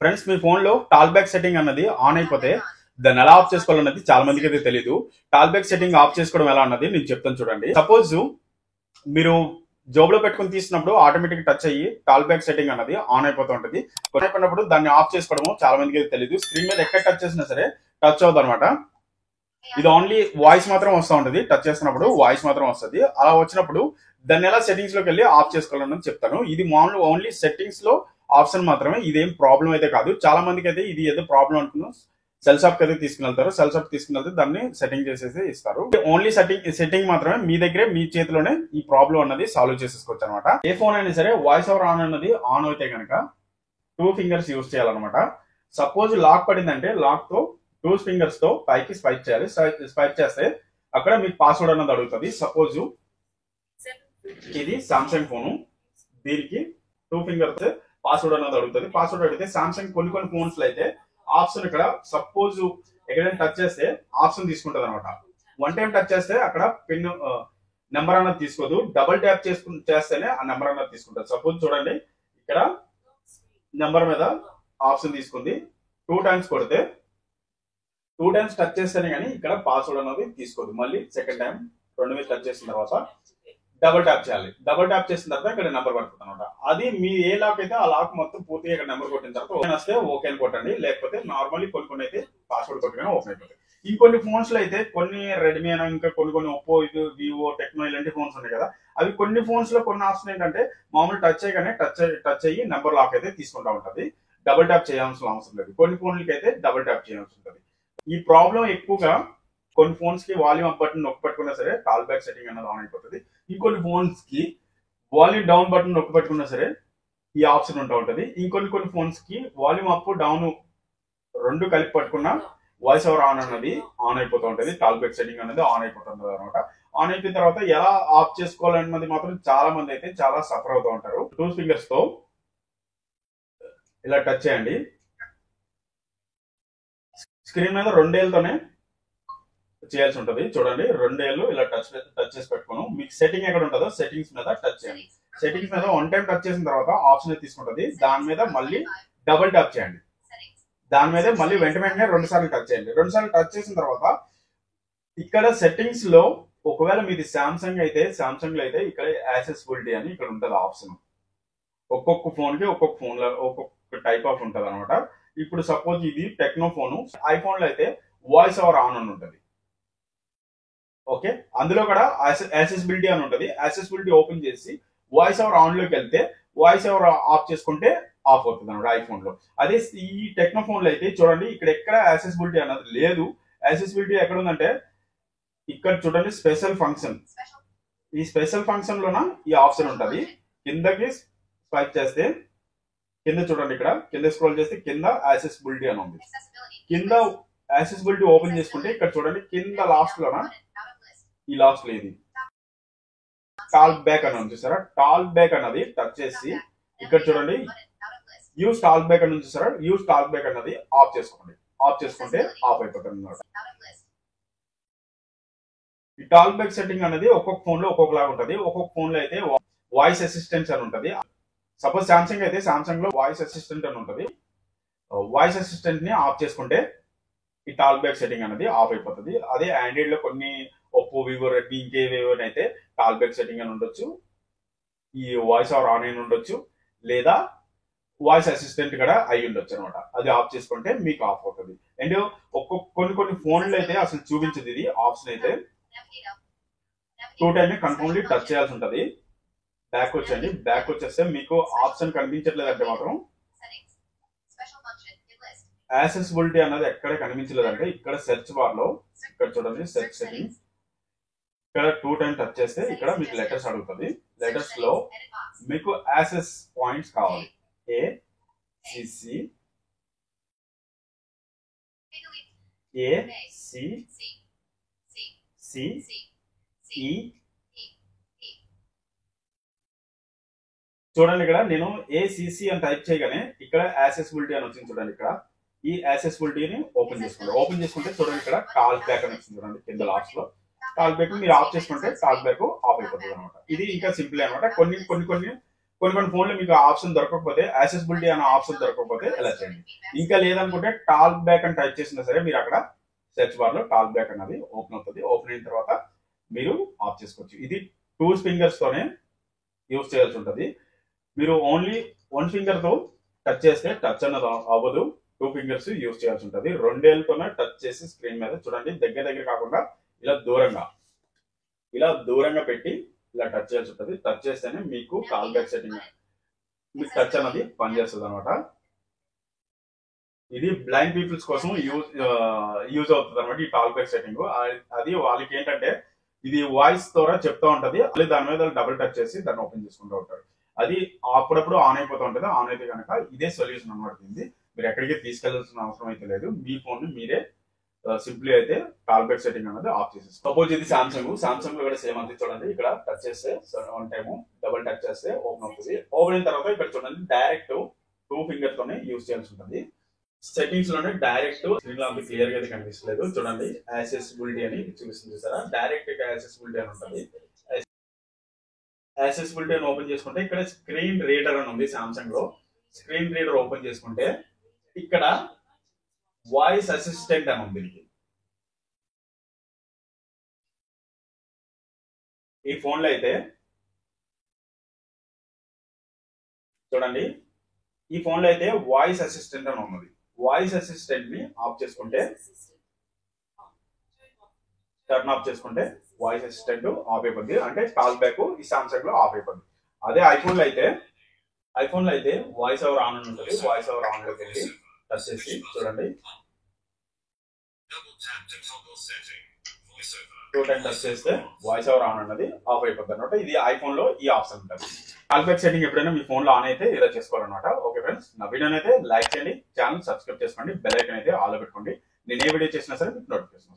Friends, మీ phone లో tall back setting అన్నది on అయిపోతే దాన్ని ఎలా ఆఫ్ చేసుకోవాలన్నది చాలా మందికి అయితే తెలియదు. టాల్ బ్యాక్ సెట్టింగ్ ఆఫ్ చేసుకోవడం ఎలా అన్నది నేను చెప్తాను చూడండి. సపోజ్ మీరు జోబ్ లో పెట్టుకుని తీసినప్పుడు ఆటోమేటిక్ టచ్ అయ్యి టాల్ బ్యాక్ సెట్టింగ్ అన్నది ఆన్ అయిపోతూ ఉంటుంది. అయిపోయినప్పుడు దాన్ని ఆఫ్ చేసుకోవడం చాలా మందికి అయితే తెలియదు. స్క్రీన్ మీద ఎక్కడ టచ్ చేసినా సరే టచ్ అవుతుంది అనమాట. ఇది ఓన్లీ వాయిస్ మాత్రం వస్తూ ఉంటుంది. టచ్ చేస్తున్నప్పుడు వాయిస్ మాత్రం వస్తుంది. అలా వచ్చినప్పుడు దాన్ని ఎలా సెట్టింగ్స్ లోకి వెళ్ళి ఆఫ్ చేసుకోవాలని చెప్తాను. ఇది మామూలు ఓన్లీ సెట్టింగ్స్ లో ఆప్షన్ మాత్రమే. ఇదేం ప్రాబ్లం అయితే కాదు. చాలా మందికి అయితే ఇది ఏదో ప్రాబ్లం అనుకున్నాం సెల్ షాప్ కి అయితే తీసుకుని వెళ్తారు. సెల్ షాప్ తీసుకుని వెళ్తే దాన్ని సెట్టింగ్ చేసేసి ఇస్తారు. ఓన్లీ సెట్టింగ్ మాత్రమే మీ దగ్గరే మీ చేతిలోనే ఈ ప్రాబ్లం అన్నది సాల్వ్ చేసేసుకోవచ్చు అనమాట. ఏ ఫోన్ అయినా సరే వాయిస్ ఓవర్ ఆన్ అన్నది ఆన్ అయితే కనుక 2 ఫింగర్స్ యూజ్ చేయాలన్నమాట. సపోజ్ లాక్ పడిందంటే లాక్ తో 2 ఫింగర్స్ తో పైకి స్వైప్ చేయాలి. స్వైప్ చేస్తే అక్కడ మీకు పాస్వర్డ్ అన్నది అడుగుతుంది. సపోజ్ ఇది సామ్సంగ్ ఫోను, దీనికి 2 ఫింగర్స్ పాస్వర్డ్ అన్నది అడుగుతుంది. పాస్వర్డ్ అడిగితే సామ్సంగ్ కొన్ని ఫోన్స్ లో అయితే ఆప్షన్ ఇక్కడ సపోజ్ ఎక్కడైనా టచ్ చేస్తే ఆప్షన్ తీసుకుంటది అనమాట. 1 టైం టచ్ చేస్తే అక్కడ పిన్ నెంబర్ అన్నది తీసుకోదు. డబుల్ ట్యాప్ చేస్తేనే ఆ నెంబర్ అన్నది తీసుకుంటుంది. సపోజ్ చూడండి, ఇక్కడ నెంబర్ మీద ఆప్షన్ తీసుకుంది. 2 టైమ్స్ కొడితే 2 టైమ్స్ టచ్ చేస్తేనే కానీ ఇక్కడ పాస్వర్డ్ అన్నది తీసుకోదు. మళ్ళీ సెకండ్ టైం 2 మీద టచ్ చేసిన తర్వాత డబుల్ ట్యాప్ చేయాలి. డబుల్ ట్యాప్ చేసిన తర్వాత ఇక్కడ నెంబర్ పడుతుంది అనమాట. అది మీ ఏ లాక్ అయితే ఆ లాక్ మొత్తం పూర్తిగా ఇక్కడ నెంబర్ కొట్టిన తర్వాత ఓపెన్ వస్తే ఓకే అని కొట్టండి. లేకపోతే నార్మల్లీ కొన్ని అయితే పాస్వర్డ్ కొట్టగానే ఓపెన్ అయిపోతుంది. ఇంకొన్ని ఫోన్స్ లో అయితే కొన్ని రెడ్మీ అయినా ఇంకా కొన్ని ఒప్పో, ఇది వివో, టెక్నో ఇలాంటి ఫోన్స్ ఉన్నాయి కదా, అవి కొన్ని ఫోన్స్ లో కొన్ని ఆప్షన్ ఏంటంటే మామూలు టచ్ చేయగానే టచ్ అయ్యి నెంబర్ లాక్ అయితే తీసుకుంటా ఉంటుంది. డబుల్ ట్యాప్ చేయాల్సిన అవసరం లేదు. కొన్ని ఫోన్లకి అయితే డబుల్ ట్యాప్ చేయాల్సి ఉంటుంది. ఈ ప్రాబ్లం ఎక్కువగా కొన్ని ఫోన్స్ కి వాల్యూమ్ అప్ బటన్ నొక్కి పట్టుకున్నా సరే టాల్ బ్యాక్ సెట్టింగ్ అన్నది ఆన్ అయిపోతుంది. ఇంకొన్ని ఫోన్స్ కి వాల్యూమ్ డౌన్ బటన్ నొక్కి పట్టుకున్నా సరే ఈ ఆప్షన్ ఉంటా ఉంటుంది. ఇంకొన్ని ఫోన్స్ కి వాల్యూమ్ అప్ డౌన్ 2 కలిపి పట్టుకున్నా వాయిస్ ఓవర్ ఆన్ అన్నది ఆన్ అయిపోతూ ఉంటుంది. టాల్ బ్యాక్ సెట్టింగ్ అనేది ఆన్ అయిపోతుంది అనమాట. ఆన్ అయిపోయిన తర్వాత ఎలా ఆఫ్ చేసుకోవాలన్నది మాత్రం చాలా మంది అయితే చాలా సఫర్ అవుతూ ఉంటారు. 2 ఫింగర్స్ తో ఇలా టచ్ చేయండి. స్క్రీన్ మీద 2 ఏళ్ళతోనే చేయాల్సి ఉంటుంది. చూడండి, 2 ఏళ్ళు ఇలా టచ్ చేసి పెట్టుకోను. మీకు సెట్టింగ్ ఎక్కడ ఉంటుందో సెట్టింగ్స్ మీద టచ్ చేయండి. సెట్టింగ్స్ మీద 1 టైం టచ్ చేసిన తర్వాత ఆప్షన్ తీసుకుంటుంది. దాని మీద మళ్ళీ డబుల్ ట్యాప్ చేయండి. దాని మీద మళ్ళీ వెంటనే 2 సార్లు టచ్ చేయండి. 2 సార్లు టచ్ చేసిన తర్వాత ఇక్కడ సెట్టింగ్స్ లో ఒకవేళ మీది సామ్సంగ్ లో అయితే ఇక్కడ యాక్సెసిబిలిటీ అని ఇక్కడ ఉంటుంది ఆప్షన్. ఒక్కొక్క ఫోన్ కి ఒక్కొక్క టైప్ ఆఫ్ ఉంటుంది అనమాట. ఇప్పుడు సపోజ్ ఇది టెక్నో ఫోను, ఐఫోన్ లో అయితే వాయిస్ ఓవర్ ఆన్ అని ఉంటుంది. ఓకే, అందులో కూడా యాక్సెసిబిలిటీ అని ఉంటుంది. యాక్సెసిబిలిటీ ఓపెన్ చేసి వాయిస్ ఓవర్ ఆన్ లోకి వెళ్తే వాయిస్ ఓవర్ ఆఫ్ చేసుకుంటే ఆఫ్ అవుతుంది అన్నమాట ఐఫోన్ లో. అదే ఈ టెక్నో ఫోన్ లో అయితే చూడండి, ఇక్కడ ఎక్కడ యాక్సెసిబిలిటీ అన్నది లేదు. యాక్సెసిబిలిటీ ఎక్కడ ఉందంటే ఇక్కడ చూడండి, స్పెషల్ ఫంక్షన్. ఈ స్పెషల్ ఫంక్షన్ లోన ఈ ఆప్షన్ ఉంటుంది. కిందకి స్వైప్ చేస్తే కింద చూడండి, ఇక్కడ కింద స్క్రోల్ చేస్తే కింద యాక్సెసిబిలిటీ అని ఉంది. కింద యాక్సెసిబిలిటీ ఓపెన్ చేసుకుంటే ఇక్కడ చూడండి, కింద లాస్ట్ లోన ఈ లాస్ట్ లో ఇది టాల్ బ్యాక్ అని ఉంది. చూసారా, టాల్ బ్యాక్ అన్నది టచ్ చేసి ఇక్కడ చూడండి, యూస్ టాల్ బ్యాక్ అని చూసారా, యూస్ టాల్ బ్యాక్ అన్నది ఆఫ్ చేసుకోండి. ఆఫ్ చేసుకుంటే ఆఫ్ అయిపోతుంది అన్నమాట. ఈ టాల్ బ్యాక్ సెట్టింగ్ అనేది ఒక్కొక్క ఫోన్ లో ఒక్కొక్కలాగా ఉంటుంది. ఒక్కొక్క ఫోన్ లో అయితే వాయిస్ అసిస్టెంట్ అని ఉంటుంది. సపోజ్ సామ్సంగ్ అయితే సామ్సంగ్ లో వాయిస్ అసిస్టెంట్ అని ఉంటుంది. వాయిస్ అసిస్టెంట్ ని ఆఫ్ చేసుకుంటే ఈ టాల్ బ్యాక్ సెట్టింగ్ అనేది ఆఫ్ అయిపోతుంది. అదే ఆండ్రాయిడ్ లో కొన్ని ఒప్పో, వివో, రెడ్మీ ఇంకేవేవో అయితే టాల్ బ్యాక్ సెట్టింగ్ అని ఉండొచ్చు, ఈ వాయిస్ ఓవర్ ఆన్ అని ఉండొచ్చు, లేదా వాయిస్ అసిస్టెంట్ కూడా అయి ఉండొచ్చు అనమాట. అది ఆఫ్ చేసుకుంటే మీకు ఆఫ్ అవుతుంది. అండ్ కొన్ని ఫోన్లు అయితే అసలు చూపించదు ఇది ఆప్షన్. అయితే 2 టైమ్ కన్ఫర్మ్లీ టచ్ చేయాల్సి ఉంటుంది. బ్యాక్ వచ్చేయండి. బ్యాక్ వచ్చేస్తే మీకు ఆప్షన్ కనిపించట్లేదు అంటే మాత్రం యాక్సెసిబిలిటీ అన్నది ఎక్కడ కనిపించలేదంటే ఇక్కడ సెర్చ్ బార్ లో ఇక్కడ చూడండి, సెర్చ్ సెట్టింగ్స్ ఇక్కడ 2 టైం టచ్ చేస్తే ఇక్కడ మీకు లెటర్స్ అడుగుతుంది. లెటర్స్ లో మీకు యాక్సెస్ పాయింట్స్ కావాలి. ACC, చూడండి, ఇక్కడ నేను ACC అని టైప్ చేయగానే ఇక్కడ యాక్సెసిబిలిటీ అని వచ్చింది. చూడండి, ఇక్కడ ఈ యాక్సెసిబిలిటీని ఓపెన్ చేసుకుంటే చూడండి, ఇక్కడ టాల్ బ్యాక్ అని వచ్చింది. చూడండి, కింద లాస్ట్ లో టాల్ బ్యాక్ మీరు ఆఫ్ చేసుకుంటే టాల్ బ్యాక్ ఆఫ్ అయిపోతుంది అనమాట. ఇది ఇంకా సింపుల్ అనమాట. కొన్ని కొన్ని ఫోన్లు మీకు ఆప్షన్ దొరకకపోతే, యాక్సెసిబిలిటీ అనే ఆప్షన్ దొరకకపోతే ఇలా చేయండి. ఇంకా లేదనుకుంటే టాక్ బ్యాక్ అని టైప్ చేసినా సరే మీరు అక్కడ సెర్చ్ బార్ లో టాక్ బ్యాక్ అనేది ఓపెన్ అవుతుంది. ఓపెన్ అయిన తర్వాత మీరు ఆఫ్ చేసుకోవచ్చు. ఇది 2 ఫింగర్స్ తోనే యూజ్ చేయాల్సి ఉంటుంది. మీరు ఓన్లీ 1 ఫింగర్ తో టచ్ చేస్తే టచ్ అన్నది అవ్వదు. 2 ఫింగర్స్ యూజ్ చేయాల్సి ఉంటుంది. 2 ఏళ్ళతోనే టచ్ చేసి స్క్రీన్ మీద చూడండి, దగ్గర కాకుండా ఇలా దూరంగా పెట్టి ఇలా టచ్ చేయాల్సి ఉంటుంది. టచ్ చేస్తేనే మీకు కాల్ బ్యాక్ సెట్టింగ్ మీకు టచ్ అన్నది పనిచేస్తుంది అనమాట. ఇది బ్లైండ్ పీపుల్స్ కోసం యూజ్ అవుతుంది అనమాట ఈ టాక్ బ్యాక్ సెట్టింగ్. అది వాళ్ళకి ఏంటంటే ఇది వాయిస్ ద్వారా చెప్తా ఉంటది, దాని మీద డబుల్ టచ్ చేసి దాన్ని ఓపెన్ చేసుకుంటూ ఉంటారు. అది అప్పుడప్పుడు ఆన్ అయిపోతూ ఉంటుంది. ఆన్ అయితే కనుక ఇదే సొల్యూషన్ అనమాట. దీన్ని మీరు ఎక్కడికి తీసుకెళ్లాల్సిన అవసరం అయితే లేదు. మీ ఫోన్ మీరే సింప్లీ అయితే కాల్ బ్యాక్ సెట్టింగ్ అనేది ఆఫ్ చేసేసి. సపోజ్ ఇది సామ్సంగ్ లో కూడా సేమ్ అంతే. చూడండి, ఇక్కడ టచ్ చేస్తే 1 టైమ్ డబుల్ టచ్ చేస్తే ఓపెన్ అవుతుంది. ఓపెన్ అయిన తర్వాత ఇక్కడ చూడండి, డైరెక్ట్ 2 ఫింగర్ తోనే యూజ్ చేయాల్సి ఉంటుంది. సెట్టింగ్స్ లోనే డైరెక్ట్ స్క్రీన్ లో అంత క్లియర్ గా అయితే కనిపిస్తలేదు. చూడండి, యాక్సెసిబిలిటీ అని చూపిస్తుంది చూసారా, డైరెక్ట్ యాక్సెసిబిలిటీ అని ఉంటుంది. యాక్సెసిబిలిటీ అని ఓపెన్ చేసుకుంటే ఇక్కడ స్క్రీన్ రీడర్ అని ఉంది. సామ్సంగ్ లో స్క్రీన్ రీడర్ ఓపెన్ చేసుకుంటే ఇక్కడ వాయిస్ అసిస్టెంట్ అని ఉంది. ఈ ఫోన్ లో అయితే చూడండి, ఈ ఫోన్ లో అయితే వాయిస్ అసిస్టెంట్ అని ఉన్నది. వాయిస్ అసిస్టెంట్ ని ఆఫ్ చేసుకుంటే, టర్న్ ఆఫ్ చేసుకుంటే వాయిస్ అసిస్టెంట్ ఆఫ్ అయిపోద్ది. అంటే కాల్ బ్యాక్ ఈ సామ్సంగ్ లో ఆఫ్ అయిపోద్ది. అదే ఐఫోన్ లో అయితే వాయిస్ ఓవర్ ఆన్ అని ఉంటుంది. వాయిస్ ఓవర్ ఆన్ లోకి వెళ్ళి టచ్ చేసి చూడండి, 2 టైం టచ్ చేస్తే వాయిస్ ఓవర్ ఆన్ అన్నది ఆఫ్ అయిపోద్ది అనమాట. ఇది ఐఫోన్ లో ఈ ఆప్షన్ ఉంటుంది. కాల్ బ్యాక్ సెట్టింగ్ ఎప్పుడైనా మీ ఫోన్ లో ఆన్ అయితే ఇలా చేసుకోవాలన్నమాట. ఓకే ఫ్రెండ్స్, నా వీడియోని అయితే లైక్ చేయండి, ఛానల్ సబ్స్క్రైబ్ చేసుకోండి, బెల్ ఐకాన్ అయితే ఆల్ పెట్టుకోండి. నేను ఏ వీడియో చేసినా సరే మీకు నోటిఫికేషన్